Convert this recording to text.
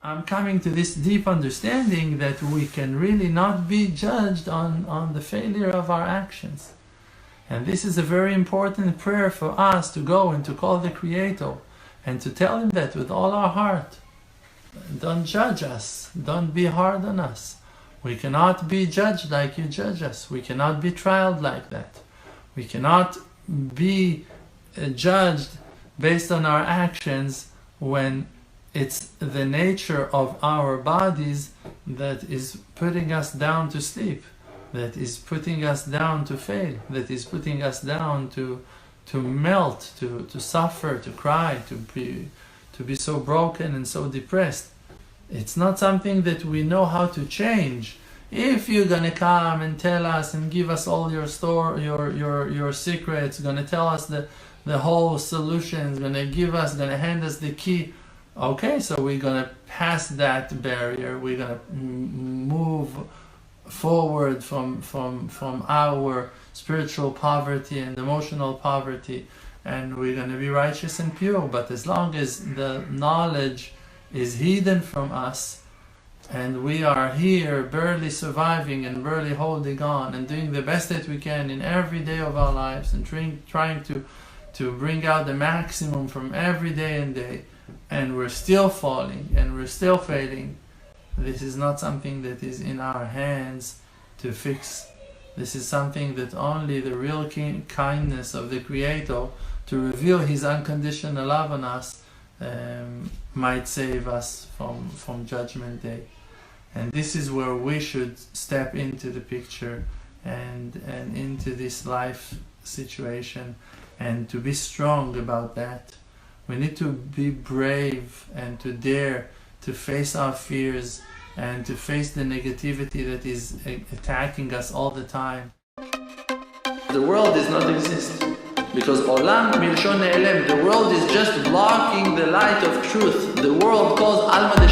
I'm coming to this deep understanding that we can really not be judged on the failure of our actions. And this is a very important prayer for us to go and to call the Creator and to tell Him that with all our heart. Don't judge us. Don't be hard on us. We cannot be judged like you judge us. We cannot be trialed like that. We cannot be judged based on our actions when it's the nature of our bodies that is putting us down to sleep, that is putting us down to fail, that is putting us down to melt, to suffer, to cry, to be so broken and so depressed. It's not something that we know how to change. If you're gonna come and tell us and give us all your secrets, gonna tell us the whole solutions, gonna hand us the key. Okay, so we're gonna pass that barrier. We're gonna move forward from our spiritual poverty and emotional poverty, and we're gonna be righteous and pure. But as long as the knowledge is hidden from us, and we are here barely surviving and barely holding on and doing the best that we can in every day of our lives and trying to bring out the maximum from every day and day, and we're still falling and we're still failing, this is not something that is in our hands to fix. This is something that only the real kindness of the Creator to reveal His unconditional love on us might save us from Judgment Day. And this is where we should step into the picture and into this life situation, and to be strong about that. We need to be brave and to dare to face our fears and to face the negativity that is attacking us all the time. The world does not exist because Olam Milshon Ne'elem, the world is just blocking the light of truth. The world calls Alma